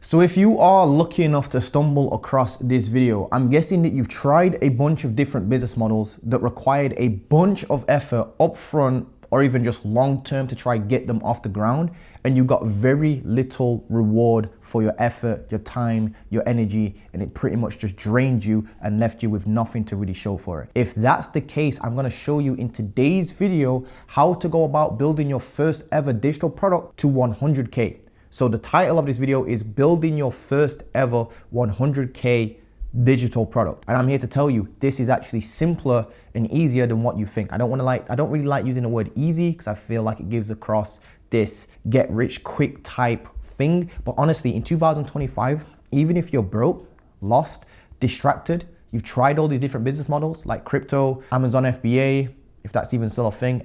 So if you are lucky enough to stumble across this video, I'm guessing that you've tried a bunch of different business models that required a bunch of effort upfront or even just long term to try and get them off the ground, and you got very little reward for your effort, your time, your energy, and it pretty much just drained you and left you with nothing to really show for it. If that's the case, I'm gonna show you in today's video how to go about building your first ever digital product to 100K. So the title of this video is building your first ever 100K digital product. And I'm here to tell you, this is actually simpler and easier than what you think. I don't really like using the word easy because I feel like it gives across this get rich quick type thing. But honestly, in 2025, even if you're broke, lost, distracted, you've tried all these different business models like crypto, Amazon FBA, if that's even still a thing,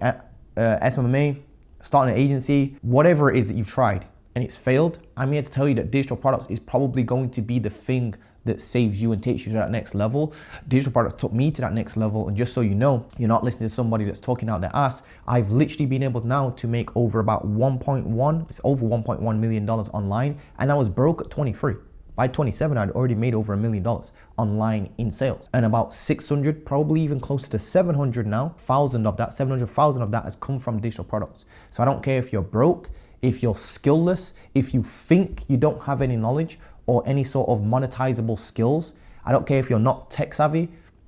SMMA, starting an agency, whatever it is that you've tried and it's failed, I'm here to tell you that digital products is probably going to be the thing that saves you and takes you to that next level. Digital products took me to that next level. And just so you know, you're not listening to somebody that's talking out their ass. I've literally been able now to make over about $1.1 million online. And I was broke at 23. By 27, I'd already made over $1 million online in sales. And about 600, probably even closer to 700 now, 700,000 of that has come from digital products. So I don't care if you're broke, if you're skillless, if you think you don't have any knowledge or any sort of monetizable skills. I don't care if you're not tech savvy,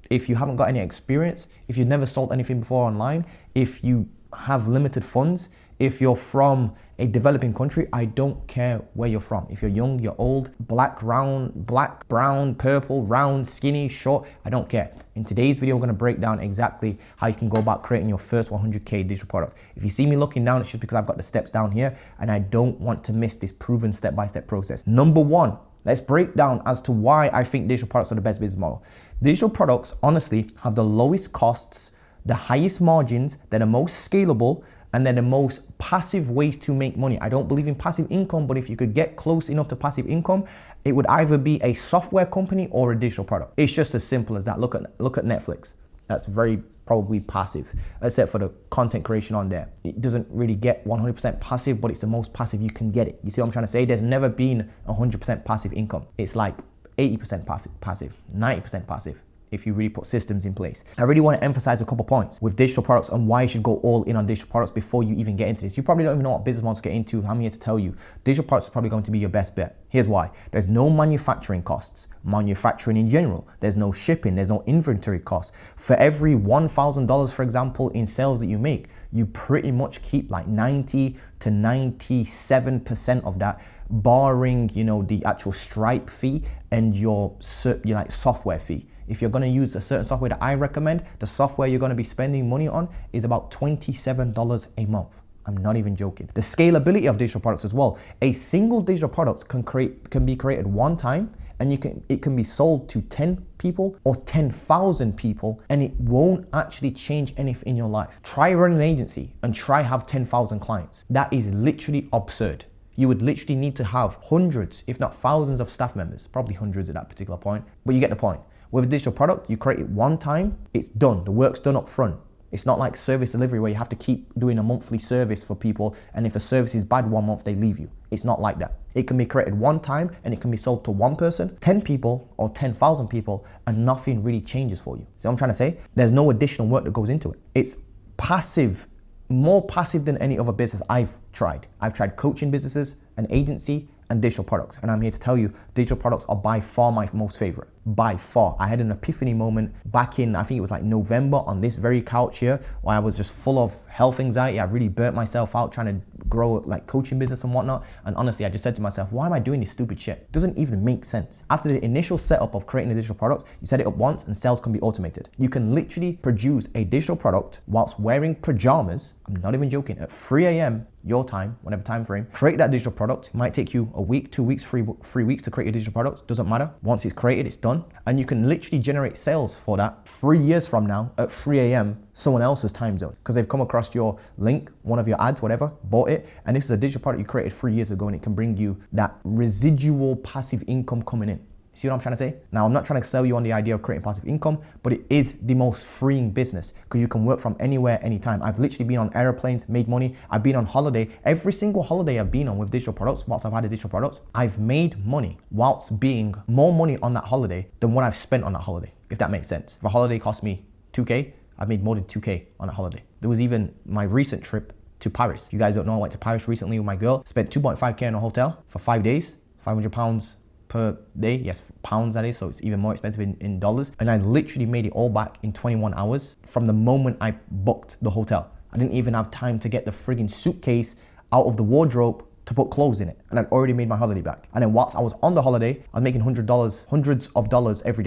if you haven't got any experience, if you've never sold anything before online, if you have limited funds, if you're from a developing country, I don't care where you're from. If you're young, you're old, black, brown, purple, round, skinny, short, I don't care. In today's video, we're gonna break down exactly how you can go about creating your first 100K digital product. If you see me looking down, it's just because I've got the steps down here and I don't want to miss this proven step-by-step process. Number one, let's break down as to why I think digital products are the best business model. Digital products, honestly, have the lowest costs, the highest margins, they're the most scalable, and they're the most passive ways to make money. I don't believe in passive income, but if you could get close enough to passive income, it would either be a software company or a digital product. It's just as simple as that. Look at Netflix. That's very probably passive, except for the content creation on there. It doesn't really get 100% passive, but it's the most passive you can get it. You see what I'm trying to say? There's never been 100% passive income. It's like 80% passive, 90% passive, if you really put systems in place. I really want to emphasize a couple points with digital products and why you should go all in on digital products before you even get into this. You probably don't even know what business models to get into. I'm here to tell you, digital products is probably going to be your best bet. Here's why. There's no manufacturing costs. Manufacturing in general, there's no shipping, there's no inventory costs. For every $1,000, for example, in sales that you make, you pretty much keep like 90 to 97% of that, barring, the actual Stripe fee and your like software fee. If you're gonna use a certain software that I recommend, the software you're gonna be spending money on is about $27 a month. I'm not even joking. The scalability of digital products as well. A single digital product can be created one time, and it can be sold to 10 people or 10,000 people, and it won't actually change anything in your life. Try running an agency and try have 10,000 clients. That is literally absurd. You would literally need to have hundreds, if not thousands of staff members, probably hundreds at that particular point, but you get the point. With a digital product, you create it one time, it's done. The work's done up front. It's not like service delivery where you have to keep doing a monthly service for people, and if the service is bad one month, they leave you. It's not like that. It can be created one time and it can be sold to one person, 10 people, or 10,000 people, and nothing really changes for you. See what I'm trying to say? There's no additional work that goes into it. It's passive, more passive than any other business I've tried. I've tried coaching businesses, an agency, and digital products. And I'm here to tell you, digital products are by far my most favorite. By far. I had an epiphany moment back in, I think it was like November, on this very couch here, where I was just full of health anxiety. I really burnt myself out trying to grow like coaching business and whatnot. And honestly, I just said to myself, why am I doing this stupid shit? It doesn't even make sense. After the initial setup of creating a digital product, you set it up once and sales can be automated. You can literally produce a digital product whilst wearing pajamas, I'm not even joking, at 3 a.m. your time, whatever time frame, create that digital product. It might take you a week, 2 weeks, 3 weeks to create your digital product. Doesn't matter. Once it's created, it's done. And you can literally generate sales for that 3 years from now at 3 a.m. someone else's time zone, because they've come across your link, one of your ads, whatever, bought it. And this is a digital product you created 3 years ago, and it can bring you that residual passive income coming in. See what I'm trying to say? Now, I'm not trying to sell you on the idea of creating passive income, but it is the most freeing business because you can work from anywhere, anytime. I've literally been on airplanes, made money. I've been on holiday. Every single holiday I've been on with digital products, whilst I've had a digital products, I've made money whilst being more money on that holiday than what I've spent on that holiday, if that makes sense. If a holiday cost me 2K, I've made more than 2K on a holiday. There was even my recent trip to Paris. You guys don't know, I went to Paris recently with my girl, spent 2.5K in a hotel for 5 days, £500 per day. Yes, pounds that is, so it's even more expensive in dollars. And I literally made it all back in 21 hours from the moment I booked the hotel. I didn't even have time to get the friggin' suitcase out of the wardrobe to put clothes in it. And I'd already made my holiday back. And then whilst I was on the holiday, I was making hundreds of dollars every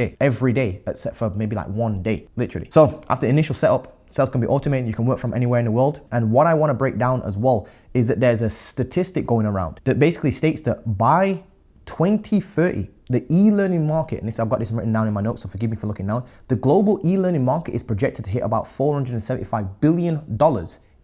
day, except for maybe like one day, literally. So after initial setup, sales can be automated. You can work from anywhere in the world. And what I want to break down as well is that there's a statistic going around that basically states that by 2030, the e-learning market, and I've got this written down in my notes, so forgive me for looking down. The global e-learning market is projected to hit about $475 billion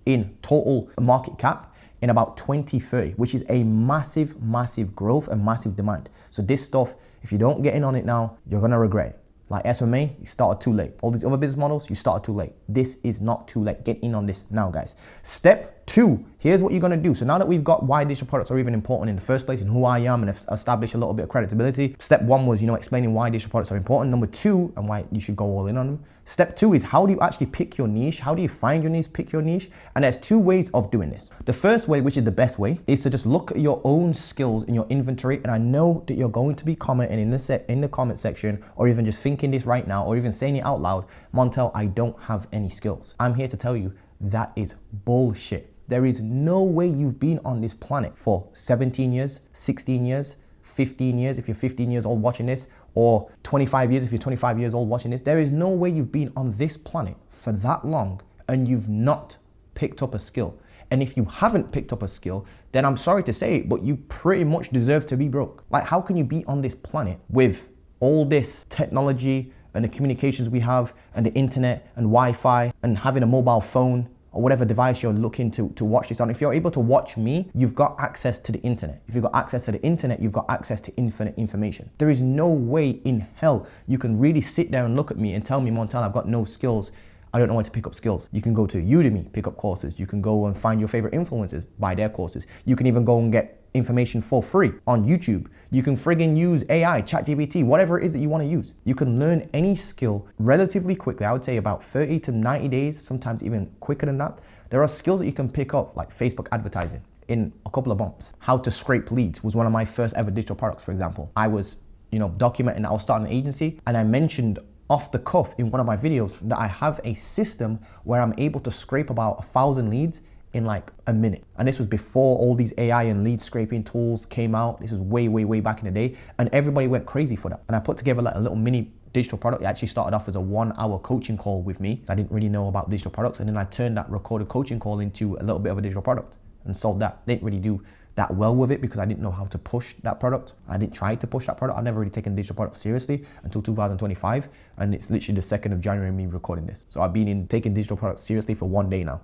in total market cap in about 2030, which is a massive, massive growth and massive demand. So this stuff, if you don't get in on it now, you're gonna regret it. Like SMA, you started too late. All these other business models, you started too late. This is not too late. Get in on this now, guys. Step 2, here's what you're gonna do. So now that we've got why digital products are even important in the first place and who I am and establish a little bit of credibility. Step 1 was, explaining why digital products are important. Number 2, and why you should go all in on them. Step 2 is how do you actually pick your niche? How do you find your niche, pick your niche? And there's 2 ways of doing this. The first way, which is the best way, is to just look at your own skills in your inventory. And I know that you're going to be commenting in the comment section, or even just thinking this right now, or even saying it out loud, Montel, I don't have any skills. I'm here to tell you that is bullshit. There is no way you've been on this planet for 17 years, 16 years, 15 years if you're 15 years old watching this, or 25 years if you're 25 years old watching this. There is no way you've been on this planet for that long and you've not picked up a skill. And if you haven't picked up a skill, then I'm sorry to say it, but you pretty much deserve to be broke. Like, how can you be on this planet with all this technology and the communications we have and the internet and Wi-Fi and having a mobile phone or whatever device you're looking to watch this on? If you're able to watch me, you've got access to the internet. If you've got access to the internet, you've got access to infinite information. There is no way in hell you can really sit there and look at me and tell me, Montel, I've got no skills. I don't know where to pick up skills. You can go to Udemy, pick up courses. You can go and find your favorite influencers, buy their courses. You can even go and get information for free on YouTube. You can friggin' use AI, ChatGPT, whatever it is that you want to use. You can learn any skill relatively quickly. I would say about 30 to 90 days, sometimes even quicker than that. There are skills that you can pick up, like Facebook advertising, in a couple of bumps. How to scrape leads was one of my first ever digital products, for example. I was, documenting, I was starting an agency, and I mentioned off the cuff in one of my videos that I have a system where I'm able to scrape about 1,000 leads in like a minute. And this was before all these AI and lead scraping tools came out. This was way, way, way back in the day. And everybody went crazy for that. And I put together like a little mini digital product. It actually started off as a 1-hour coaching call with me. I didn't really know about digital products. And then I turned that recorded coaching call into a little bit of a digital product and sold that. I didn't really do that well with it because I didn't know how to push that product. I didn't try to push that product. I've never really taken digital product seriously until 2025. And it's literally the 2nd of January me recording this. So I've been taking digital products seriously for 1 day now.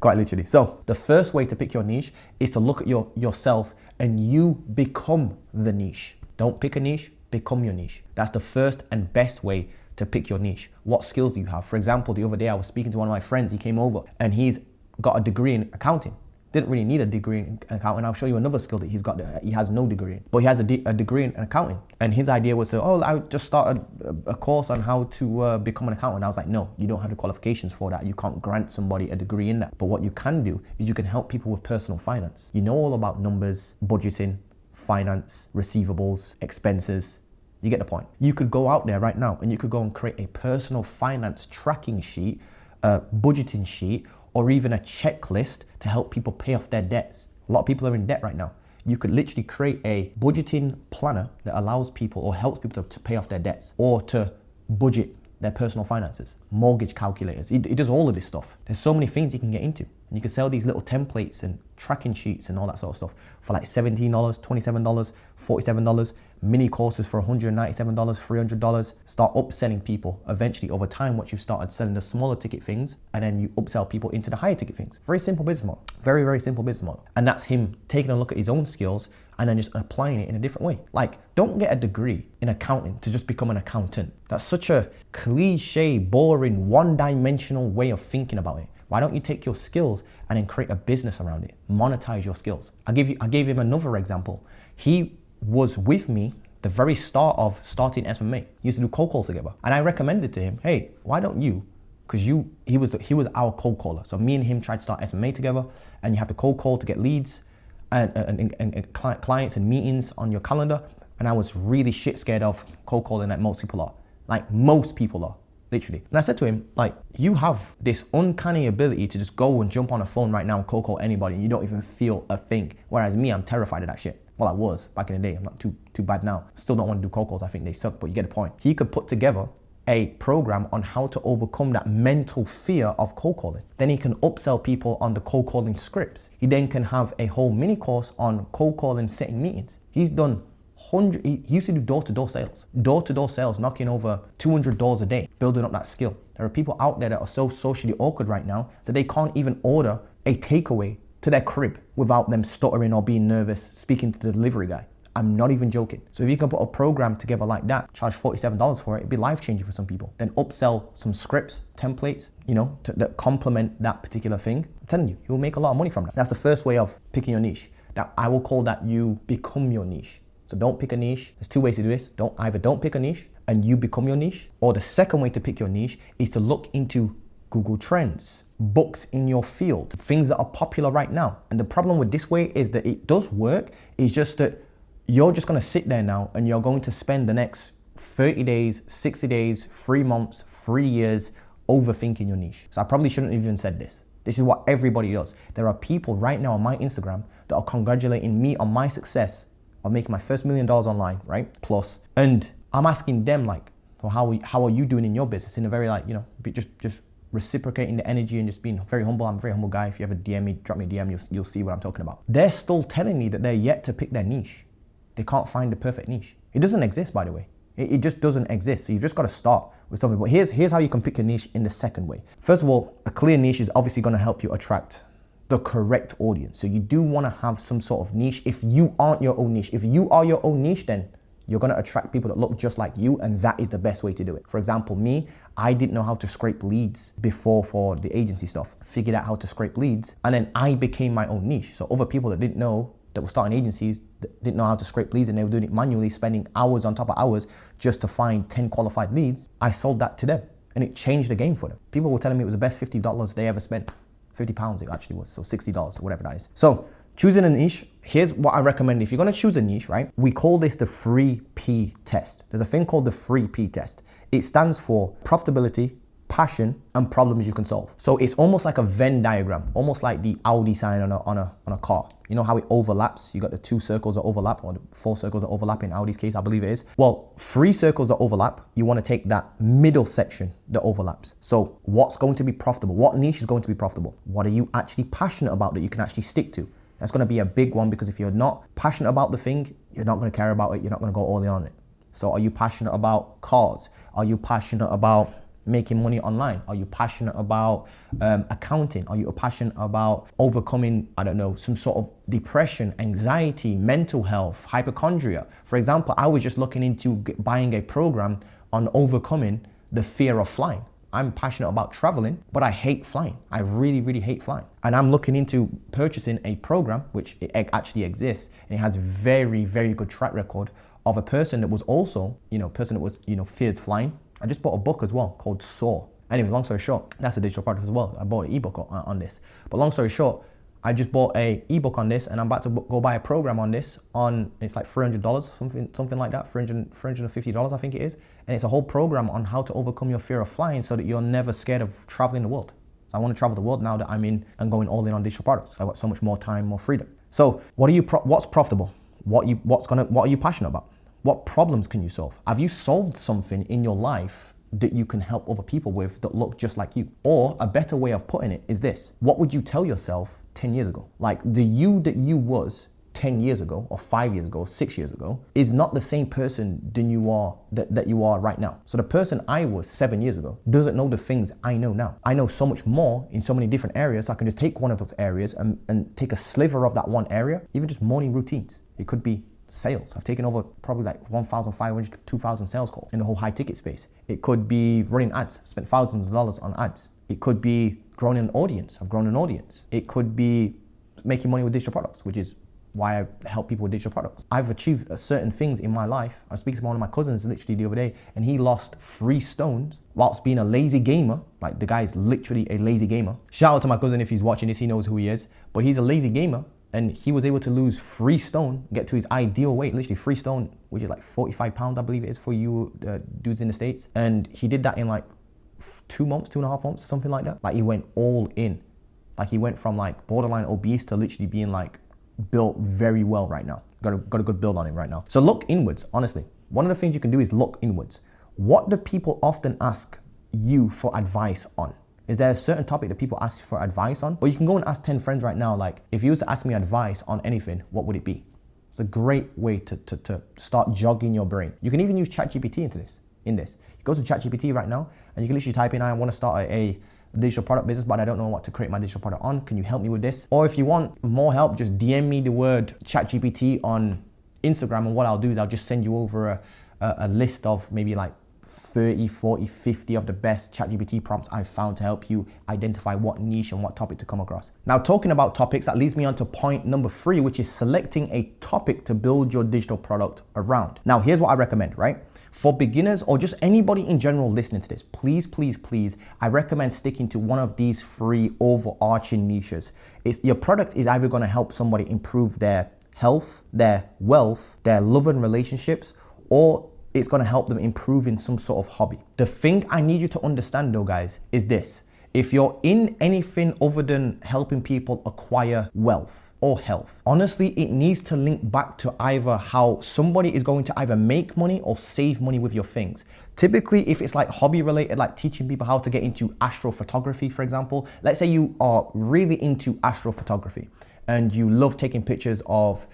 Quite literally. So the first way to pick your niche is to look at yourself and you become the niche. Don't pick a niche, become your niche. That's the first and best way to pick your niche. What skills do you have? For example, the other day I was speaking to one of my friends. He came over and he's got a degree in accounting. Didn't really need a degree in accounting. I'll show you another skill that he's got that he has no degree in, but he has a degree in accounting. And his idea was to, I just started a course on how to become an accountant. I was like, no, you don't have the qualifications for that. You can't grant somebody a degree in that. But what you can do is you can help people with personal finance. You know all about numbers, budgeting, finance, receivables, expenses. You get the point. You could go out there right now and you could go and create a personal finance tracking sheet, a budgeting sheet, or even a checklist to help people pay off their debts. A lot of people are in debt right now. You could literally create a budgeting planner that allows people or helps people to pay off their debts or to budget their personal finances, mortgage calculators. It does all of this stuff. There's so many things you can get into. And you can sell these little templates and tracking sheets and all that sort of stuff for like $17, $27, $47, mini courses for $197, $300. Start upselling people eventually over time once you've started selling the smaller ticket things, and then you upsell people into the higher ticket things. Very simple business model. Very, very simple business model. And that's him taking a look at his own skills and then just applying it in a different way. Like, don't get a degree in accounting to just become an accountant. That's such a cliche, boring, one-dimensional way of thinking about it. Why don't you take your skills and then create a business around it? Monetize your skills. I gave him another example. He was with me the very start of starting SMA. Used to do cold calls together. And I recommended to him, hey, why don't you? Because he was our cold caller. So me and him tried to start SMA together, and you have to cold call to get leads and clients and meetings on your calendar. And I was really shit scared of cold calling like most people are. Like most people are. Literally. And I said to him, like, you have this uncanny ability to just go and jump on a phone right now and cold call anybody and you don't even feel a thing. Whereas me, I'm terrified of that shit. Well, I was back in the day. I'm not too bad now. Still don't want to do cold calls. I think they suck, but you get the point. He could put together a program on how to overcome that mental fear of cold calling. Then he can upsell people on the cold calling scripts. He then can have a whole mini course on cold calling setting meetings. He's done he used to do door-to-door sales, knocking over 200 doors a day, building up that skill. There are people out there that are so socially awkward right now that they can't even order a takeaway to their crib without them stuttering or being nervous speaking to the delivery guy. I'm not even joking. So if you can put a program together like that, charge $47 for it, it'd be life-changing for some people. Then upsell some scripts, templates, that complement that particular thing. I'm telling you, you'll make a lot of money from that. That's the first way of picking your niche. That I will call that you become your niche. So don't pick a niche. There's two ways to do this. Don't pick a niche and you become your niche. Or the second way to pick your niche is to look into Google Trends, books in your field, things that are popular right now. And the problem with this way is that it does work. It's just that you're just gonna sit there now and you're going to spend the next 30 days, 60 days, 3 months, 3 years overthinking your niche. So I probably shouldn't have even said this. This is what everybody does. There are people right now on my Instagram that are congratulating me on my success of making my first $1 million online, right? Plus, and I'm asking them like, well, how are you doing in your business? In a very like, just reciprocating the energy and just being very humble. I'm a very humble guy. If you ever DM me, drop me a DM, you'll see what I'm talking about. They're still telling me that they're yet to pick their niche. They can't find the perfect niche. It doesn't exist, by the way. It just doesn't exist. So you've just got to start with something. But here's how you can pick your niche in the second way. First of all, a clear niche is obviously going to help you attract the correct audience. So you do want to have some sort of niche. If you aren't your own niche, if you are your own niche, then you're going to attract people that look just like you, and that is the best way to do it. For example, me, I didn't know how to scrape leads before for the agency stuff. Figured out how to scrape leads, and then I became my own niche. So other people that didn't know, that were starting agencies, that didn't know how to scrape leads, and they were doing it manually, spending hours on top of hours just to find 10 qualified leads, I sold that to them, and it changed the game for them. People were telling me it was the best $50 they ever spent. 50 pounds it actually was, so $60 or whatever that is. So choosing a niche, here's what I recommend. If you're gonna choose a niche, right? We call this the 3P test. There's a thing called the 3P test. It stands for profitability, passion, and problems you can solve. So it's almost like a Venn diagram, almost like the Audi sign on a car. You know how it overlaps? You got the 2 circles that overlap, or the 4 circles that overlap in Audi's case, I believe it is. Well, 3 circles that overlap, you want to take that middle section that overlaps. So what's going to be profitable? What niche is going to be profitable? What are you actually passionate about that you can actually stick to? That's going to be a big one, because if you're not passionate about the thing, you're not going to care about it. You're not going to go all in on it. So are you passionate about cars? Are you passionate about making money online? Are you passionate about accounting? Are you passionate about overcoming, I don't know, some sort of depression, anxiety, mental health, hypochondria? For example, I was just looking into buying a program on overcoming the fear of flying. I'm passionate about traveling, but I hate flying. I really, really hate flying. And I'm looking into purchasing a program, which it actually exists, and it has very, very good track record of a person that was also, feared flying. I just bought a book as well called Soar. Anyway, long story short, that's a digital product as well. I bought an ebook on this. But long story short, I just bought a ebook on this, and I'm about to go buy a program on this it's like $300, something like that, $350, I think it is. And it's a whole program on how to overcome your fear of flying so that you're never scared of traveling the world. I want to travel the world now that I'm going all in on digital products. I've got so much more time, more freedom. So what's profitable? What are you passionate about? What problems can you solve? Have you solved something in your life that you can help other people with that look just like you? Or a better way of putting it is this: what would you tell yourself 10 years ago. Like the you that you was 10 years ago or 5 years ago or 6 years ago is not the same person than you are that you are right now. So the person I was 7 years ago doesn't know the things I know now. I know so much more in so many different areas, so I can just take one of those areas and take a sliver of that one area, even just morning routines. It could be sales. I've taken over probably like 1,500 to 2,000 sales calls in the whole high ticket space. It could be running ads, spent thousands of dollars on ads. It could be growing an audience. I've grown an audience. It could be making money with digital products, which is why I help people with digital products. I've achieved certain things in my life. I was speaking to one of my cousins literally the other day, and he lost 3 stones whilst being a lazy gamer. Like the guy's literally a lazy gamer. Shout out to my cousin if he's watching this, he knows who he is, but he's a lazy gamer. And he was able to lose 3 stone, get to his ideal weight, literally 3 stone, which is like 45 pounds, I believe it is for you dudes in the States. And he did that in like 2 months, 2.5 months, something like that. Like he went all in. Like he went from like borderline obese to literally being like built very well right now. Got a good build on him right now. So look inwards, honestly. One of the things you can do is look inwards. What do people often ask you for advice on? Is there a certain topic that people ask for advice on? Or you can go and ask 10 friends right now, like, if you was to ask me advice on anything, what would it be? It's a great way to start jogging your brain. You can even use ChatGPT in this. You go to ChatGPT right now, and you can literally type in, I want to start a digital product business, but I don't know what to create my digital product on. Can you help me with this? Or if you want more help, just DM me the word ChatGPT on Instagram, and what I'll do is I'll just send you over a list of maybe like 30, 40, 50 of the best ChatGPT prompts I've found to help you identify what niche and what topic to come across. Now, talking about topics, that leads me on to point number 3, which is selecting a topic to build your digital product around. Now, here's what I recommend, right? For beginners or just anybody in general listening to this, please, please, please, I recommend sticking to one of these 3 overarching niches. Your product is either going to help somebody improve their health, their wealth, their love and relationships, or it's going to help them improve in some sort of hobby. The thing I need you to understand though, guys, is this. If you're in anything other than helping people acquire wealth or health, honestly, it needs to link back to either how somebody is going to either make money or save money with your things. Typically, if it's like hobby related, like teaching people how to get into astrophotography, for example, let's say you are really into astrophotography and you love taking pictures of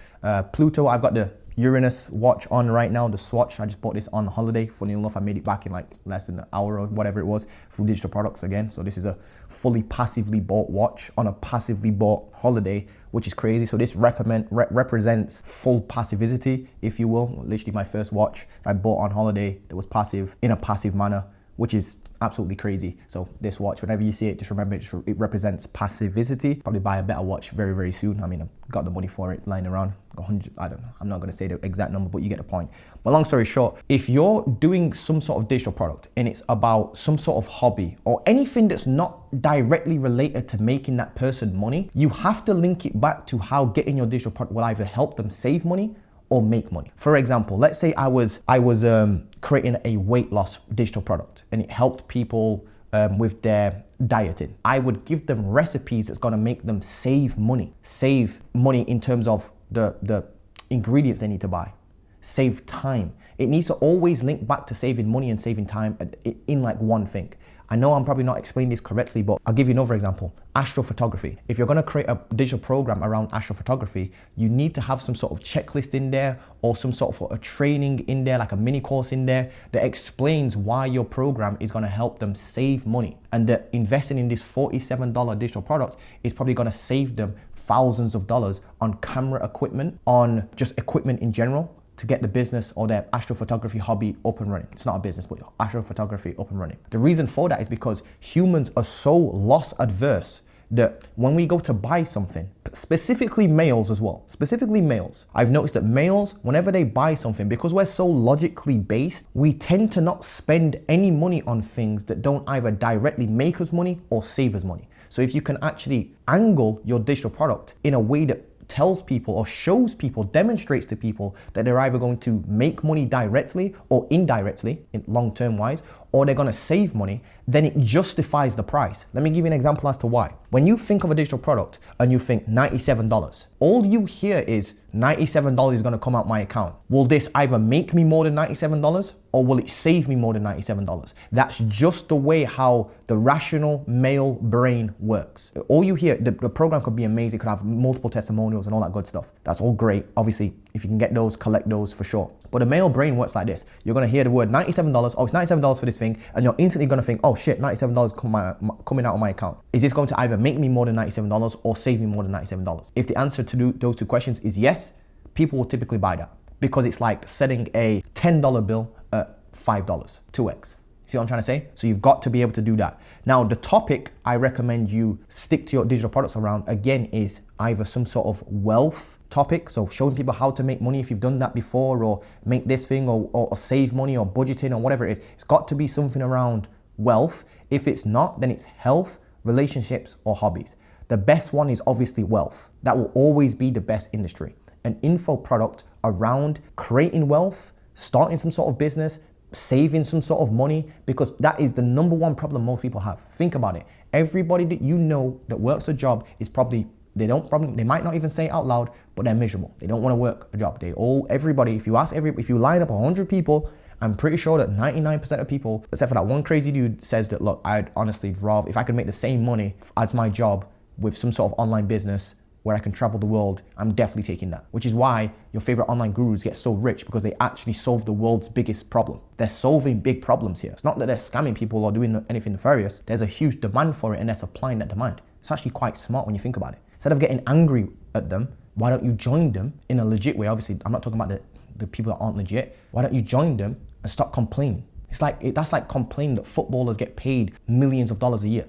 Pluto. I've got the Uranus watch on right now, the Swatch. I just bought this on holiday. Funny enough, I made it back in like less than an hour or whatever it was through digital products again. So this is a fully passively bought watch on a passively bought holiday, which is crazy. So this represents full passivity, if you will. Literally my first watch I bought on holiday that was passive in a passive manner, which is absolutely crazy. So this watch, whenever you see it, just remember it represents passivity. Probably buy a better watch very, very soon. I mean, I've got the money for it lying around. 100, I don't know. I'm not gonna say the exact number, but you get the point. But long story short, if you're doing some sort of digital product and it's about some sort of hobby or anything that's not directly related to making that person money, you have to link it back to how getting your digital product will either help them save money or make money. For example, let's say I was creating a weight loss digital product and it helped people with their dieting. I would give them recipes that's gonna make them save money in terms of the ingredients they need to buy, save time. It needs to always link back to saving money and saving time in like one thing. I know I'm probably not explaining this correctly, but I'll give you another example. Astrophotography. If you're gonna create a digital program around astrophotography, you need to have some sort of checklist in there or some sort of a training in there, like a mini course in there that explains why your program is gonna help them save money. And that investing in this $47 digital product is probably gonna save them thousands of dollars on camera equipment, on just equipment in general, to get the business or their astrophotography hobby up and running. It's not a business, but astrophotography up and running. The reason for that is because humans are so loss adverse that when we go to buy something, specifically males as well, specifically males, I've noticed that males, whenever they buy something, because we're so logically based, we tend to not spend any money on things that don't either directly make us money or save us money. So if you can actually angle your digital product in a way that tells people or shows people, demonstrates to people that they're either going to make money directly or indirectly in long-term wise, or they're gonna save money, then it justifies the price. Let me give you an example as to why. When you think of a digital product and you think $97, all you hear is $97 is gonna come out my account. Will this either make me more than $97 or will it save me more than $97? That's just the way how the rational male brain works. All you hear, the program could be amazing, it could have multiple testimonials and all that good stuff. That's all great. Obviously, if you can get those, collect those for sure. But the male brain works like this. You're gonna hear the word $97, oh, it's $97 for this thing, and you're instantly gonna think, oh shit, $97 coming out of my account. Is this going to either make me more than $97 or save me more than $97? If the answer to those two questions is yes, people will typically buy that because it's like setting a $10 bill at $5, 2x. See what I'm trying to say? So you've got to be able to do that. Now, the topic I recommend you stick to your digital products around, again, is either some sort of wealth topic. So showing people how to make money if you've done that before, or make this thing, or save money, or budgeting, or whatever it is. It's got to be something around wealth. If it's not, then it's health, relationships, or hobbies. The best one is obviously wealth. That will always be the best industry. An info product around creating wealth, starting some sort of business, saving some sort of money, because that is the number one problem most people have. Think about it. Everybody that you know that works a job is probably, they might not even say it out loud, but they're miserable. They don't want to work a job. Everybody, if you line up 100 people, I'm pretty sure that 99% of people, except for that one crazy dude, says that, look, I'd honestly rather, if I could make the same money as my job with some sort of online business where I can travel the world, I'm definitely taking that. Which is why your favorite online gurus get so rich, because they actually solve the world's biggest problem. They're solving big problems here. It's not that they're scamming people or doing anything nefarious. There's a huge demand for it and they're supplying that demand. It's actually quite smart when you think about it. Instead of getting angry at them, why don't you join them in a legit way? Obviously, I'm not talking about the people that aren't legit. Why don't you join them and stop complaining? That's like complaining that footballers get paid millions of dollars a year.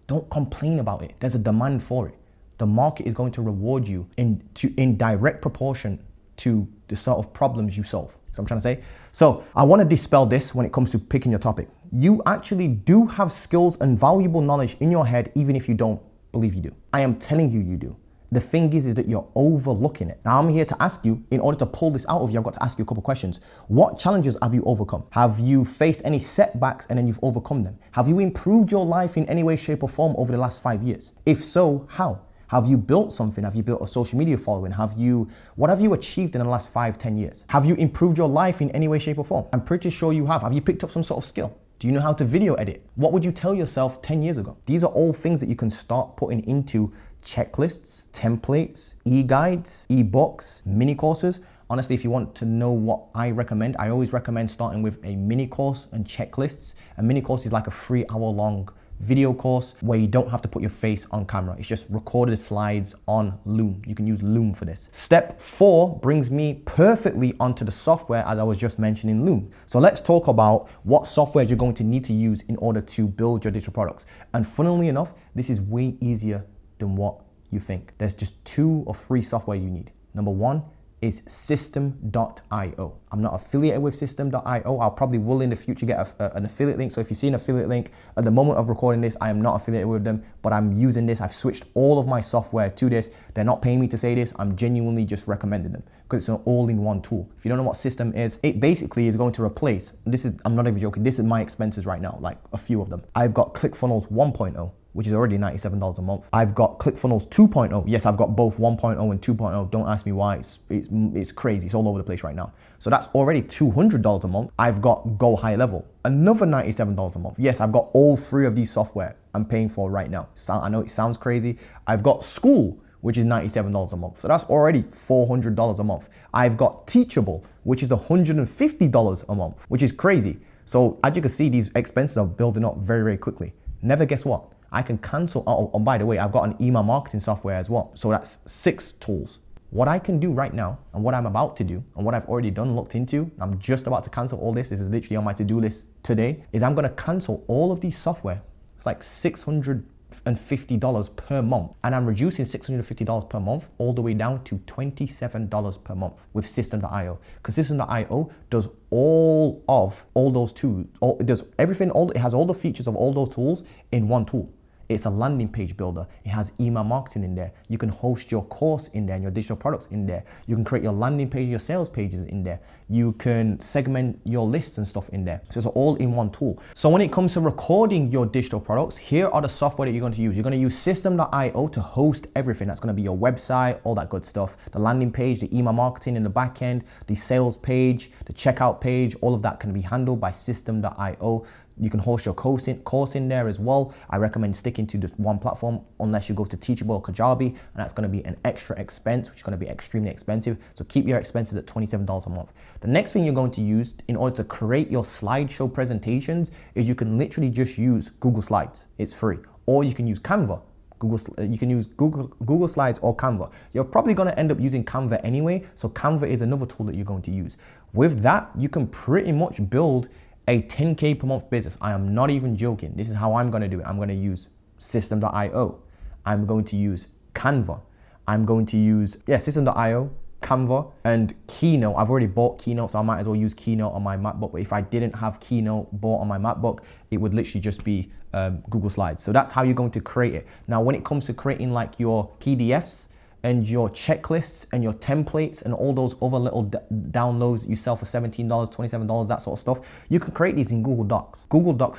Don't complain about it. There's a demand for it. The market is going to reward you in direct proportion to the sort of problems you solve. So I'm trying to say. So I want to dispel this when it comes to picking your topic. You actually do have skills and valuable knowledge in your head, even if you don't believe you do. I am telling you, you do. The thing is that you're overlooking it. Now I'm here to ask you, in order to pull this out of you, I've got to ask you a couple questions. What challenges have you overcome? Have you faced any setbacks and then you've overcome them? Have you improved your life in any way, shape or form over the last 5 years? If so, how? Have you built something? Have you built a social media following? What have you achieved in the last 5-10 years? Have you improved your life in any way, shape or form? I'm pretty sure you have. Have you picked up some sort of skill? Do you know how to video edit? What would you tell yourself 10 years ago? These are all things that you can start putting into checklists, templates, e-guides, e-books, mini courses. Honestly, if you want to know what I recommend, I always recommend starting with a mini course and checklists. A mini course is like a 3-hour-long video course where you don't have to put your face on camera. It's just recorded slides on Loom. You can use Loom for this. Step 4 brings me perfectly onto the software, as I was just mentioning, Loom. So let's talk about what software you're going to need to use in order to build your digital products. And funnily enough, this is way easier than what you think. There's just 2 or 3 software you need. Number 1 is system.io. I'm not affiliated with system.io. I'll probably will in the future get an affiliate link. So if you see an affiliate link, at the moment of recording this, I am not affiliated with them, but I'm using this. I've switched all of my software to this. They're not paying me to say this. I'm genuinely just recommending them because it's an all-in-one tool. If you don't know what system is, it basically is going to replace, I'm not even joking, this is my expenses right now, like a few of them. I've got ClickFunnels 1.0. which is already $97 a month. I've got ClickFunnels 2.0. Yes, I've got both 1.0 and 2.0. Don't ask me why. It's crazy. It's all over the place right now. So that's already $200 a month. I've got Go High Level, another $97 a month. Yes, I've got all 3 of these software I'm paying for right now. I know it sounds crazy. I've got School, which is $97 a month. So that's already $400 a month. I've got Teachable, which is $150 a month, which is crazy. So as you can see, these expenses are building up very, very quickly. Never guess what? I can cancel, oh, by the way, I've got an email marketing software as well. So that's 6 tools. What I can do right now and what I'm about to do and what I've already done, looked into, I'm just about to cancel all this. This is literally on my to-do list today, is I'm going to cancel all of these software. It's like $650 per month. And I'm reducing $650 per month all the way down to $27 per month with system.io. Because system.io does all those tools. It does everything, it has all the features of all those tools in one tool. It's a landing page builder. It has email marketing in there. You can host your course in there and your digital products in there. You can create your landing page, your sales pages in there. You can segment your lists and stuff in there. So it's all in one tool. So when it comes to recording your digital products, here are the software that you're going to use. You're going to use system.io to host everything. That's going to be your website, all that good stuff. The landing page, the email marketing in the back end, the sales page, the checkout page, all of that can be handled by system.io. You can host your course in there as well. I recommend sticking to just one platform unless you go to Teachable or Kajabi, and that's going to be an extra expense, which is going to be extremely expensive. So keep your expenses at $27 a month. The next thing you're going to use in order to create your slideshow presentations is you can literally just use Google Slides. It's free. Or you can use Canva. You can use Google Slides or Canva. You're probably going to end up using Canva anyway, so Canva is another tool that you're going to use. With that, you can pretty much build a 10K per month business. I am not even joking. This is how I'm going to do it. I'm going to use system.io. I'm going to use Canva. I'm going to use, system.io, Canva, and Keynote. I've already bought Keynote, so I might as well use Keynote on my MacBook. But if I didn't have Keynote bought on my MacBook, it would literally just be Google Slides. So that's how you're going to create it. Now, when it comes to creating like your PDFs and your checklists and your templates and all those other little downloads you sell for $17, $27, that sort of stuff, you can create these in Google Docs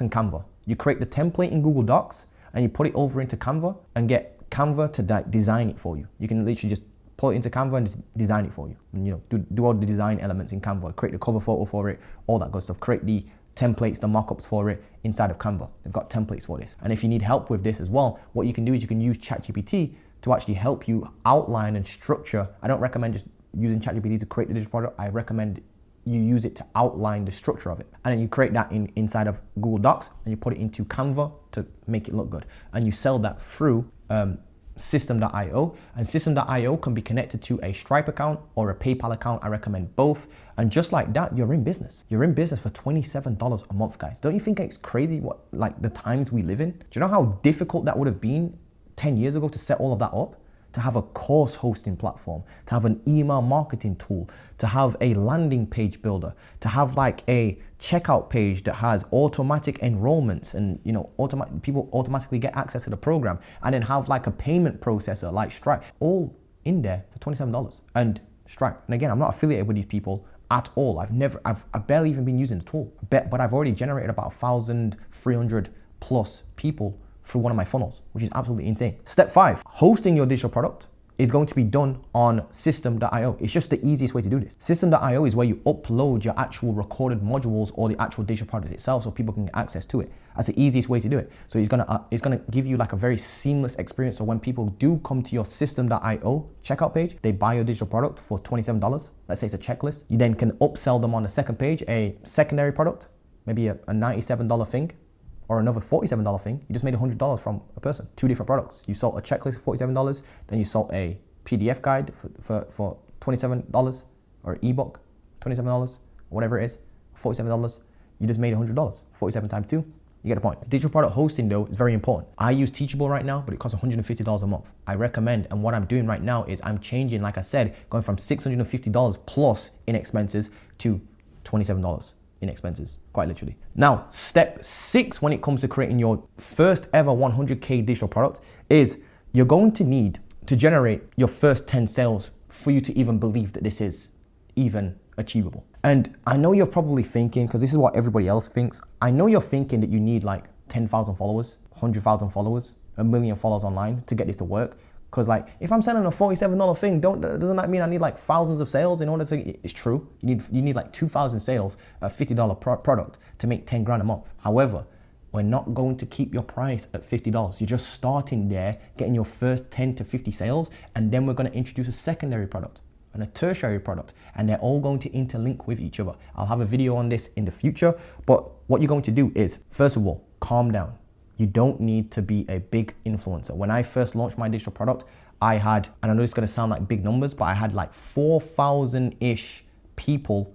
and Canva. You create the template in Google Docs and you put it over into Canva and get Canva to design it for you. You can literally just pull it into Canva and just design it for you. And, do all the design elements in Canva, create the cover photo for it, all that good stuff. Create the templates, the mockups for it inside of Canva. They've got templates for this. And if you need help with this as well, what you can do is you can use ChatGPT to actually help you outline and structure. I don't recommend just using ChatGPT to create the digital product. I recommend you use it to outline the structure of it. And then you create that inside of Google Docs and you put it into Canva to make it look good. And you sell that through system.io, and system.io can be connected to a Stripe account or a PayPal account. I recommend both. And just like that, you're in business. You're in business for $27 a month, guys. Don't you think it's crazy what like the times we live in? Do you know how difficult that would have been 10 years ago to set all of that up? To have a course hosting platform, to have an email marketing tool, to have a landing page builder, to have like a checkout page that has automatic enrolments and people automatically get access to the program, and then have like a payment processor like Stripe, all in there for $27. And Stripe, and again, I'm not affiliated with these people at all. I've barely even been using the tool, but I've already generated about 1,300 plus people through one of my funnels, which is absolutely insane. Step 5, hosting your digital product is going to be done on system.io. It's just the easiest way to do this. System.io is where you upload your actual recorded modules or the actual digital product itself so people can get access to it. That's the easiest way to do it. So it's gonna give you like a very seamless experience. So when people do come to your system.io checkout page, they buy your digital product for $27. Let's say it's a checklist. You then can upsell them on the second page, a secondary product, maybe a $97 thing, or another $47 thing. You just made $100 from a person. 2 different products. You sold a checklist for $47, then you sold a PDF guide for $27, or an ebook, $27, whatever it is, $47. You just made $100. 47 times 2, you get the point. Digital product hosting though is very important. I use Teachable right now, but it costs $150 a month. I recommend, and what I'm doing right now is I'm changing, like I said, going from $650 plus in expenses to $27 in expenses, quite literally. Now, step 6 when it comes to creating your first ever 100K digital product is you're going to need to generate your first 10 sales for you to even believe that this is even achievable. And I know you're probably thinking, because this is what everybody else thinks, I know you're thinking that you need like 10,000 followers, 100,000 followers, 1 million followers online to get this to work. Because like, if I'm selling a $47 thing, doesn't that mean I need like thousands of sales in order to, it's true. You need like 2,000 sales, a $50 product to make 10 grand a month. However, we're not going to keep your price at $50. You're just starting there, getting your first 10 to 50 sales. And then we're going to introduce a secondary product and a tertiary product. And they're all going to interlink with each other. I'll have a video on this in the future. But what you're going to do is, first of all, calm down. You don't need to be a big influencer. When I first launched my digital product, I had, and I know it's gonna sound like big numbers, but I had like 4,000-ish people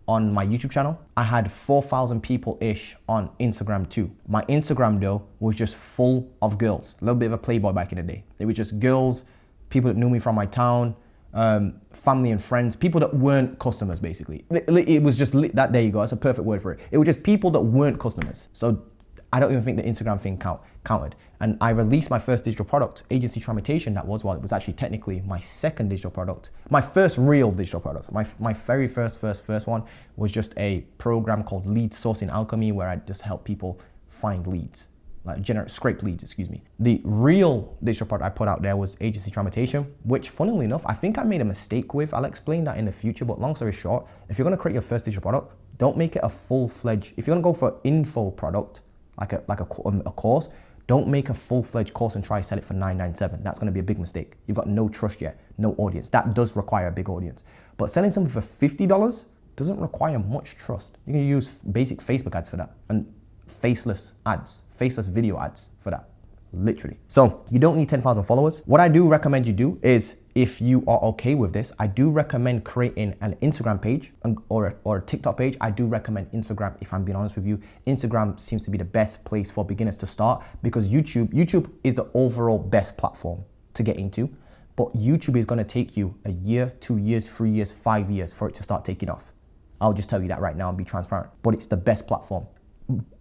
on my YouTube channel. I had 4,000 people-ish on Instagram too. My Instagram though was just full of girls. A little bit of a playboy back in the day. They were just girls, people that knew me from my town, family and friends, people that weren't customers basically. It was just that, there you go, that's a perfect word for it. It was just people that weren't customers. So I don't even think the Instagram thing counted. And I released my first digital product, Agency Tramitation, it was actually technically my second digital product. My first real digital product. My very first one was just a program called Lead Sourcing Alchemy, where I just help people find leads, like scrape leads, excuse me. The real digital product I put out there was Agency Tramitation, which funnily enough, I think I made a mistake with. I'll explain that in the future, but long story short, if you're gonna create your first digital product, don't make it a full-fledged, if you're gonna go for an info product, like a course, don't make a full-fledged course and try to sell it for $9.97. That's gonna be a big mistake. You've got no trust yet, no audience. That does require a big audience. But selling something for $50 doesn't require much trust. You can use basic Facebook ads for that, and faceless ads, faceless video ads for that, literally. So you don't need 10,000 followers. What I do recommend you do is, if you are okay with this, I do recommend creating an Instagram page or a TikTok page. I do recommend Instagram, if I'm being honest with you. Instagram seems to be the best place for beginners to start, because YouTube is the overall best platform to get into. But YouTube is gonna take you a year, 2 years, 3 years, 5 years for it to start taking off. I'll just tell you that right now and be transparent. But it's the best platform.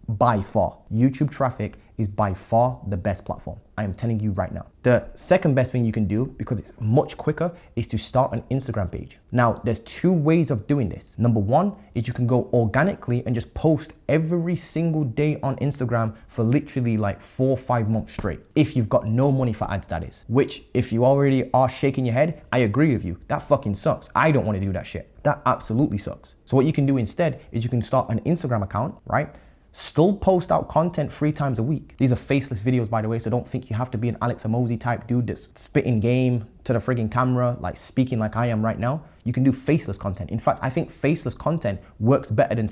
By far. YouTube traffic is by far the best platform. I am telling you right now. The second best thing you can do, because it's much quicker, is to start an Instagram page. Now, there's 2 ways of doing this. Number 1 is you can go organically and just post every single day on Instagram for literally like 4 or 5 months straight. If you've got no money for ads, that is. Which, if you already are shaking your head, I agree with you. That fucking sucks. I don't want to do that shit. That absolutely sucks. So what you can do instead is you can start an Instagram account, right? Still post out content 3 times a week. These are faceless videos, by the way, so don't think you have to be an Alex Hormozi type dude that's spitting game to the friggin' camera, like speaking like I am right now. You can do faceless content. In fact, I think faceless content works better than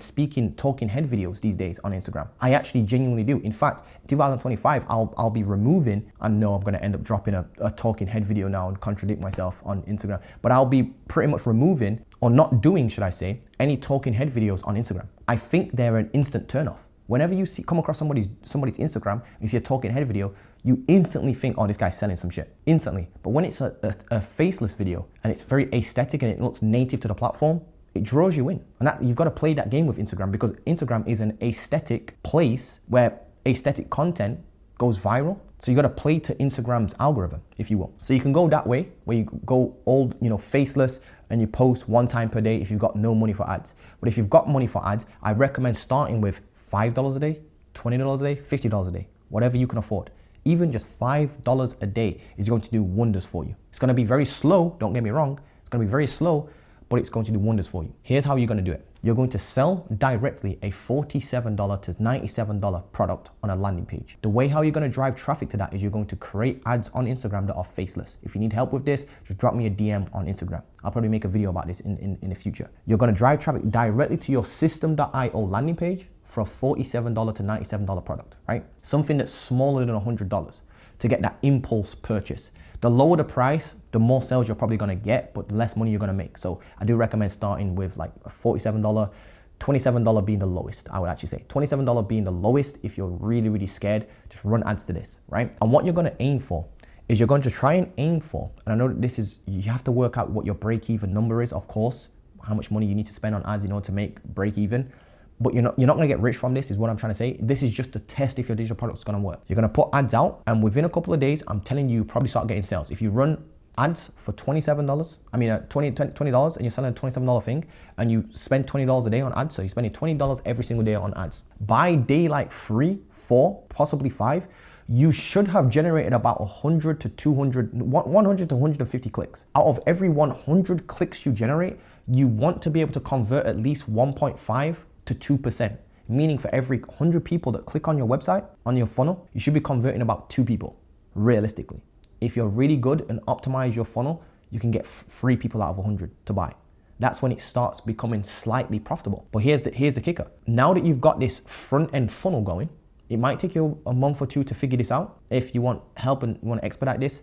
talking head videos these days on Instagram. I actually genuinely do. In fact, 2025, I'll be removing, I know I'm gonna end up dropping a talking head video now and contradict myself on Instagram, but I'll be pretty much removing, or not doing, should I say, any talking head videos on Instagram. I think they're an instant turnoff. Whenever you come across somebody's Instagram, you see a talking head video, you instantly think, oh, this guy's selling some shit, instantly. But when it's a faceless video and it's very aesthetic and it looks native to the platform, it draws you in. And that, you've got to play that game with Instagram, because Instagram is an aesthetic place where aesthetic content goes viral. So you got to play to Instagram's algorithm, if you will. So you can go that way, where you go all, faceless, and you post 1 time per day if you've got no money for ads. But if you've got money for ads, I recommend starting with $5 a day, $20 a day, $50 a day, whatever you can afford. Even just $5 a day is going to do wonders for you. It's going to be very slow, don't get me wrong. It's going to be very slow, but it's going to do wonders for you. Here's how you're going to do it. You're going to sell directly a $47 to $97 product on a landing page. The way how you're going to drive traffic to that is you're going to create ads on Instagram that are faceless. If you need help with this, just drop me a DM on Instagram. I'll probably make a video about this in the future. You're going to drive traffic directly to your system.io landing page for a $47 to $97 product, right? Something that's smaller than $100 to get that impulse purchase. The lower the price, the more sales you're probably gonna get, but the less money you're gonna make. So I do recommend starting with like a $47, $27 being the lowest, I would actually say. $27 being the lowest. If you're really, really scared, just run ads to this, right? And what you're gonna aim for is you're going to try and aim for, and I know that this is, you have to work out what your break-even number is, of course, how much money you need to spend on ads in order to make break-even. But you're not gonna get rich from this, is what I'm trying to say. This is just to test if your digital product's gonna work. You're gonna put ads out, and within a couple of days, I'm telling you, probably start getting sales. If you run ads for $27, $20, and you're selling a $27 thing, and you spend $20 a day on ads, so you're spending $20 every single day on ads. By day like 3, 4, possibly 5, you should have generated about 100 to 150 clicks. Out of every 100 clicks you generate, you want to be able to convert at least 1.5 to 2%, meaning for every 100 people that click on your website, on your funnel, you should be converting about 2 people, realistically. If you're really good and optimize your funnel, you can get 3 people out of 100 to buy. That's when it starts becoming slightly profitable. But here's the kicker. Now that you've got this front end funnel going, it might take you a month or 2 to figure this out. If you want help and you want to expedite this,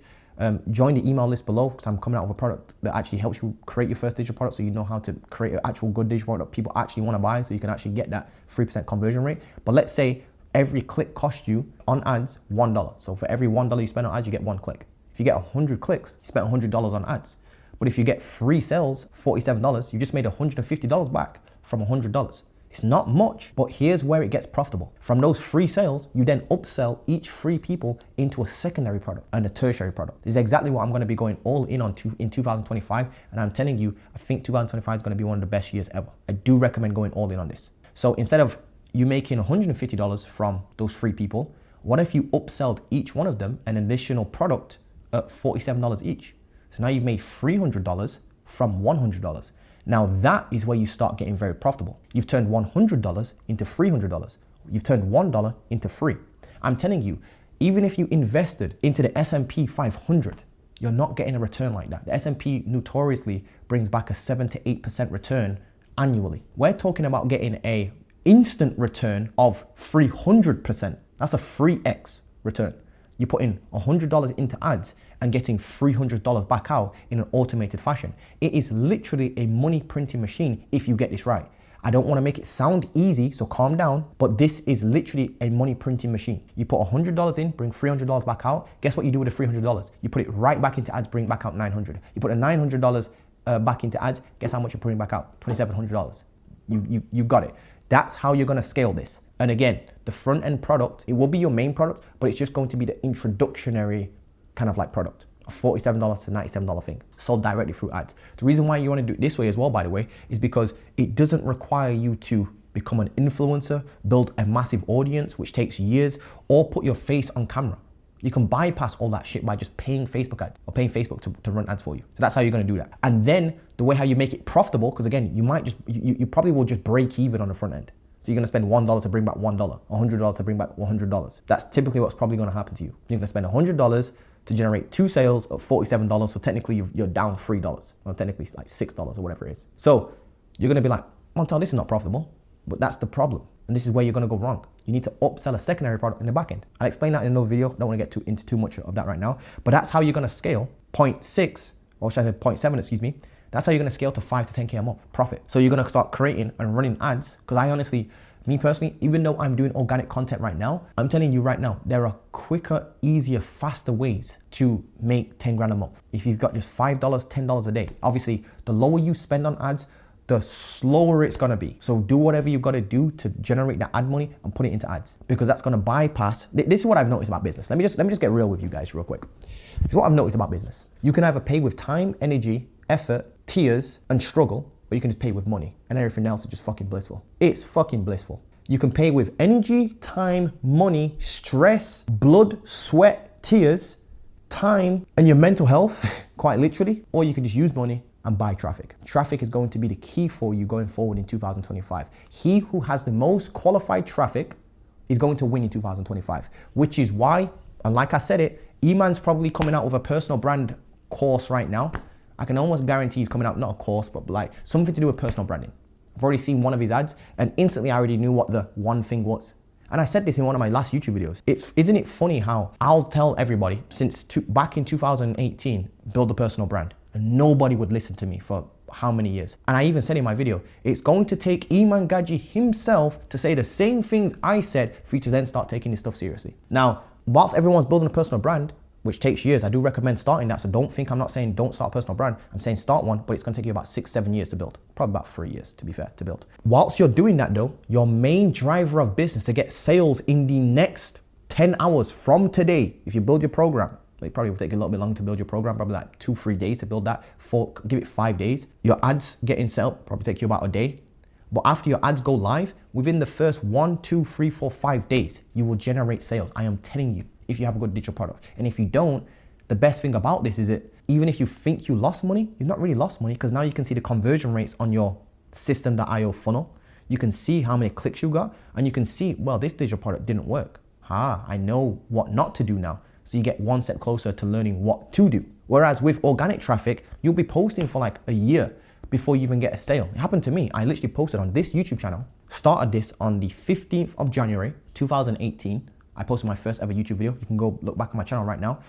join the email list below, because I'm coming out with a product that actually helps you create your first digital product, so you know how to create an actual good digital product that people actually want to buy, so you can actually get that 3% conversion rate. But let's say every click costs you on ads $1. So for every $1 you spend on ads, you get 1 click. If you get 100 clicks, you spent $100 on ads. But if you get 3 sales, $47, you just made $150 back from $100. It's not much, but here's where it gets profitable. From those free sales, you then upsell each free people into a secondary product and a tertiary product. This is exactly what I'm going to be going all in on in 2025. And I'm telling you, I think 2025 is going to be one of the best years ever. I do recommend going all in on this. So instead of you making $150 from those free people, what if you upselled each one of them an additional product at $47 each? So now you've made $300 from $100. Now that is where you start getting very profitable. You've turned $100 into $300. You've turned $1 into free. I'm telling you, even if you invested into the S&P 500, you're not getting a return like that. The S&P notoriously brings back a 7 to 8% return annually. We're talking about getting a instant return of 300%. That's a 3x return. You put in $100 into ads and getting $300 back out in an automated fashion. It is literally a money printing machine if you get this right. I don't want to make it sound easy, so calm down, but this is literally a money printing machine. You put $100 in, bring $300 back out. Guess what you do with the $300? You put it right back into ads, bring back out $900. You put the $900 back into ads, guess how much you're putting back out? $2,700. You got it. That's how you're going to scale this. And again, the front end product, it will be your main product, but it's just going to be the introductory kind of like product, a $47 to $97 thing, sold directly through ads. The reason why you want to do it this way as well, by the way, is because it doesn't require you to become an influencer, build a massive audience, which takes years, or put your face on camera. You can bypass all that shit by just paying Facebook ads or paying Facebook to run ads for you. So that's how you're going to do that. And then the way how you make it profitable, because again, you probably will just break even on the front end. So you're going to spend $1 to bring back $1, $100 to bring back $100. That's typically what's probably going to happen to you. You're going to spend $100 to generate 2 sales of $47. So technically you're down $3, or technically it's like $6 or whatever it is. So you're going to be like, Montel, this is not profitable, but that's the problem. And this is where you're going to go wrong. You need to upsell a secondary product in the back end. I'll explain that in another video. Don't want to get into too much of that right now, but that's how you're going to scale 0.6, or should I say 0.7, excuse me. That's how you're going to scale to 5 to 10K a month profit. So you're going to start creating and running ads. Because I honestly, me personally, even though I'm doing organic content right now, I'm telling you right now, there are quicker, easier, faster ways to make 10 grand a month. If you've got just $5, $10 a day, obviously the lower you spend on ads, the slower it's gonna be. So do whatever you've got to do to generate the ad money and put it into ads, because that's gonna bypass. This is what I've noticed about business. Let me just get real with you guys real quick. This is what I've noticed about business. You can either pay with time, energy, effort, tears, and struggle, or you can just pay with money, and everything else is just fucking blissful. It's fucking blissful. You can pay with energy, time, money, stress, blood, sweat, tears, time, and your mental health, quite literally, or you can just use money and buy traffic. Traffic is going to be the key for you going forward in 2025. He who has the most qualified traffic is going to win in 2025, which is why, and like I said it, Eman's probably coming out with a personal brand course right now. I can almost guarantee he's coming out, not a course, but like something to do with personal branding. I've already seen one of his ads and instantly I already knew what the one thing was. And I said this in one of my last YouTube videos. Isn't it funny how I'll tell everybody back in 2018, build a personal brand, and nobody would listen to me for how many years? And I even said in my video, it's going to take Eman Gaji himself to say the same things I said for you to then start taking this stuff seriously. Now, whilst everyone's building a personal brand, which takes years, I do recommend starting that. So don't think I'm not saying don't start a personal brand. I'm saying start one, but it's gonna take you about 6-7 years to build. Probably about 3 years, to be fair, to build. Whilst you're doing that though, your main driver of business to get sales in the next 10 hours from today, if you build your program, it probably will take a little bit longer to build your program, probably like 2-3 days to build that. Give it 5 days. Your ads getting set up probably take you about a day. But after your ads go live, within the first 1, 2, 3, 4, 5 days, you will generate sales. I am telling you, if you have a good digital product. And if you don't, the best thing about this is that even if you think you lost money, you've not really lost money, because now you can see the conversion rates on your system.io funnel. You can see how many clicks you got, and you can see, well, this digital product didn't work. I know what not to do now. So you get one step closer to learning what to do. Whereas with organic traffic, you'll be posting for like a year before you even get a sale. It happened to me. I literally posted on this YouTube channel, started this on the 15th of January, 2018. I posted my first ever YouTube video. You can go look back on my channel right now.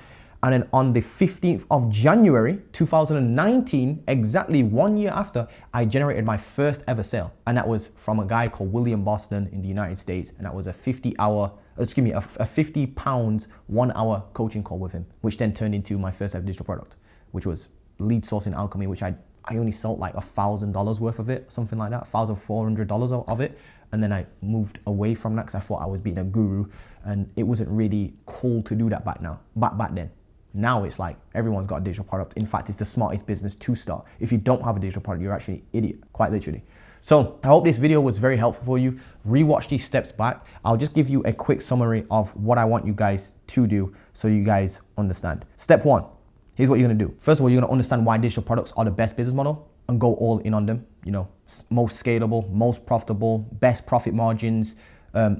And then on the 15th of January, 2019, exactly 1 year after, I generated my first ever sale. And that was from a guy called William Boston in the United States. And that was a 50 pounds, 1 hour coaching call with him, which then turned into my first ever digital product, which was lead sourcing alchemy, which I I only sold like $1,000 worth of it, something like that, $1,400 of it. And then I moved away from that because I thought I was being a guru, and it wasn't really cool to do that back then. Now it's like everyone's got a digital product. In fact, it's the smartest business to start. If you don't have a digital product, you're actually an idiot, quite literally. So I hope this video was very helpful for you. Rewatch these steps back. I'll just give you a quick summary of what I want you guys to do so you guys understand. Step one, here's what you're gonna do. First of all, you're gonna understand why digital products are the best business model and go all in on them. You know, most scalable, most profitable, best profit margins,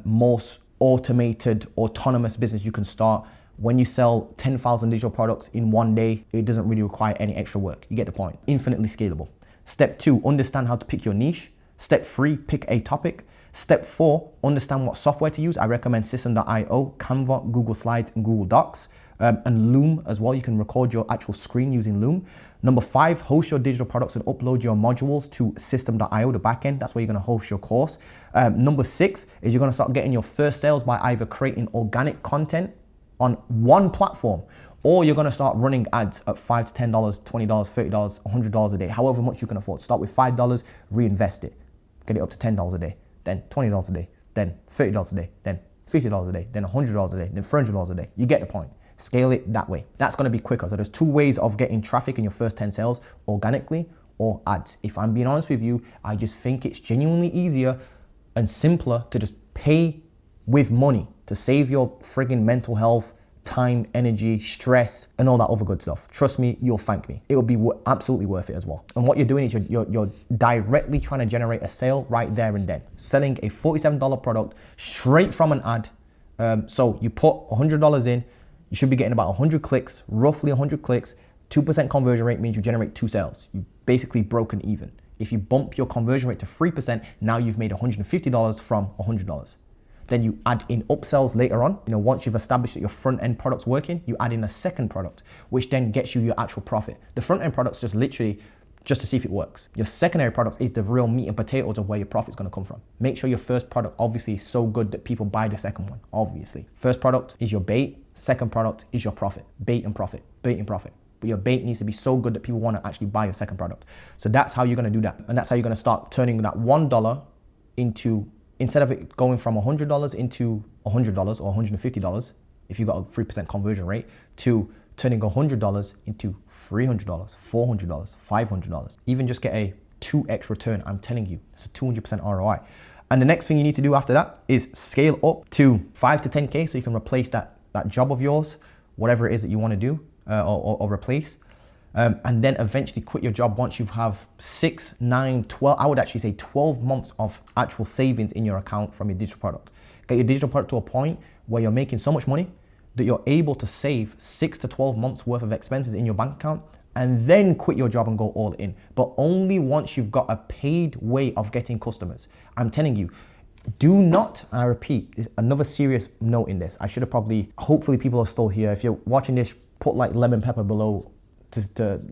most automated, autonomous business you can start. When you sell 10,000 digital products in one day, it doesn't really require any extra work. You get the point. Infinitely scalable. Step two, understand how to pick your niche. Step three, pick a topic. Step four, understand what software to use. I recommend System.io, Canva, Google Slides, and Google Docs, and Loom as well. You can record your actual screen using Loom. Number five, host your digital products and upload your modules to System.io, the backend. That's where you're gonna host your course. Number six is you're gonna start getting your first sales by either creating organic content on one platform, or you're gonna start running ads at $5 to $10, $20, $30, $100 a day, however much you can afford. Start with $5, reinvest it, get it up to $10 a day, then $20 a day, then $30 a day, then $50 a day, then $100 a day, then $300 a day. You get the point. Scale it that way. That's gonna be quicker. So there's two ways of getting traffic in your first 10 sales, organically or ads. If I'm being honest with you, I just think it's genuinely easier and simpler to just pay with money to save your friggin' mental health, time, energy, stress, and all that other good stuff. Trust me, you'll thank me. It will be absolutely worth it as well. And what you're doing is you're directly trying to generate a sale right there and then. Selling a $47 product straight from an ad. So you put $100 in, you should be getting about 100 clicks, roughly 100 clicks. 2% conversion rate means you generate 2 sales. You basically broken even. If you bump your conversion rate to 3%, now you've made $150 from $100. Then you add in upsells later on. You know, once you've established that your front end product's working, you add in a second product, which then gets you your actual profit. The front end product's just literally just to see if it works. Your secondary product is the real meat and potatoes of where your profit's gonna come from. Make sure your first product obviously is so good that people buy the second one, obviously. First product is your bait, second product is your profit. Bait and profit, bait and profit. But your bait needs to be so good that people wanna actually buy your second product. So that's how you're gonna do that. And that's how you're gonna start turning that $1 into, instead of it going from $100 into $100 or $150, if you've got a 3% conversion rate, to turning $100 into $300, $400, $500. Even just get a 2x return, I'm telling you, it's a 200% ROI. And the next thing you need to do after that is scale up to 5 to 10K so you can replace that job of yours, whatever it is that you want to do or replace. And then eventually quit your job once you have 6, 9, 12, I would actually say 12 months of actual savings in your account from your digital product. Get your digital product to a point where you're making so much money that you're able to save 6 to 12 months worth of expenses in your bank account, and then quit your job and go all in. But only once you've got a paid way of getting customers. I'm telling you, do not, and I repeat, there's another serious note in this. I should have probably, hopefully people are still here. If you're watching this, put like lemon pepper below to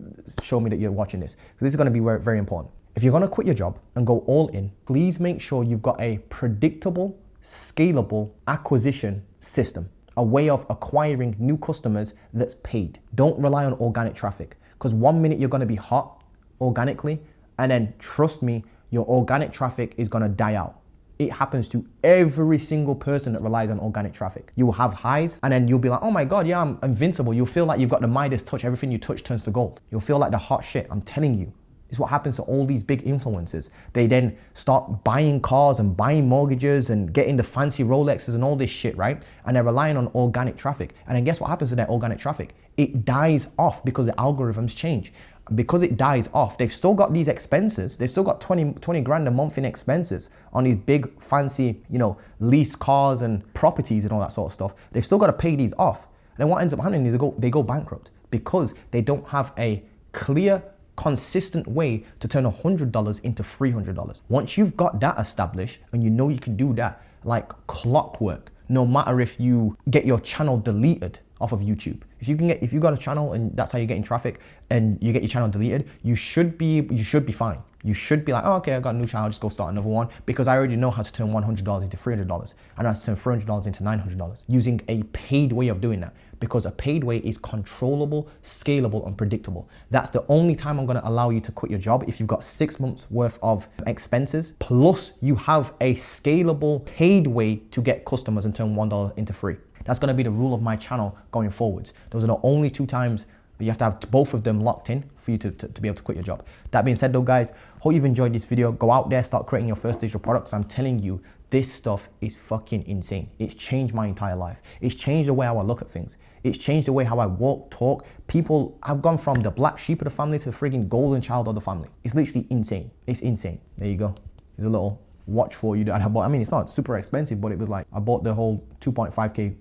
show me that you're watching this. This is gonna be very, very important. If you're gonna quit your job and go all in, please make sure you've got a predictable, scalable acquisition system, a way of acquiring new customers that's paid. Don't rely on organic traffic, because one minute you're gonna be hot organically, and then trust me, your organic traffic is gonna die out. It happens to every single person that relies on organic traffic. You will have highs and then you'll be like, oh my God, yeah, I'm invincible. You'll feel like you've got the Midas touch. Everything you touch turns to gold. You'll feel like the hot shit. I'm telling you. This is what happens to all these big influencers. They then start buying cars and buying mortgages and getting the fancy Rolexes and all this shit, right? And they're relying on organic traffic. And then guess what happens to that organic traffic? It dies off because the algorithms change. Because it dies off, they've still got these expenses. They've still got 20 grand a month in expenses on these big fancy, leased cars and properties and all that sort of stuff. They've still got to pay these off. And then what ends up happening is they go bankrupt because they don't have a clear, consistent way to turn $100 into $300. Once you've got that established and you know you can do that like clockwork, no matter if you get your channel deleted off of YouTube. If you got a channel and that's how you're getting traffic and you get your channel deleted, you should be fine. You should be like, oh, okay, I got a new channel, I'll just go start another one, because I already know how to turn $100 into $300. I know how to turn $400 into $900 using a paid way of doing that, because a paid way is controllable, scalable, and predictable. That's the only time I'm gonna allow you to quit your job if you've got 6 months worth of expenses, plus you have a scalable paid way to get customers and turn $1 into $3. That's gonna be the rule of my channel going forwards. Those are the only 2 times. But you have to have both of them locked in for you to be able to quit your job. That being said though, guys, hope you've enjoyed this video. Go out there, start creating your first digital products. I'm telling you, this stuff is fucking insane. It's changed my entire life. It's changed the way how I look at things. It's changed the way how I walk, talk. People, I've gone from the black sheep of the family to the frigging golden child of the family. It's literally insane. It's insane. There you go. There's a little watch for you that I bought. I mean, it's not super expensive, but it was like, I bought the whole 2.5K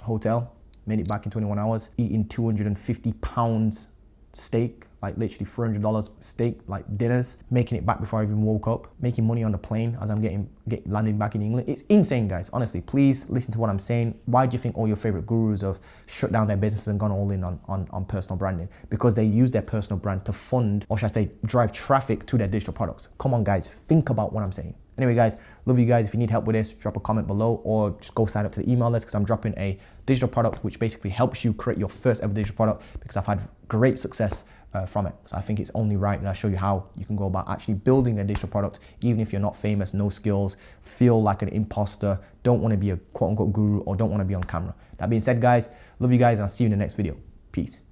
hotel. Made it back in 21 hours, eating 250 pounds steak, like literally $400 steak, like dinners, making it back before I even woke up, making money on the plane as I'm landing back in England. It's insane, guys. Honestly, please listen to what I'm saying. Why do you think all your favorite gurus have shut down their businesses and gone all in on personal branding? Because they use their personal brand to fund, or should I say, drive traffic to their digital products. Come on, guys, think about what I'm saying. Anyway, guys, love you guys. If you need help with this, drop a comment below or just go sign up to the email list, because I'm dropping a digital product which basically helps you create your first ever digital product, because I've had great success from it. So I think it's only right, and I'll show you how you can go about actually building a digital product, even if you're not famous, no skills, feel like an imposter, don't want to be a quote unquote guru, or don't want to be on camera. That being said, guys, love you guys, and I'll see you in the next video. Peace.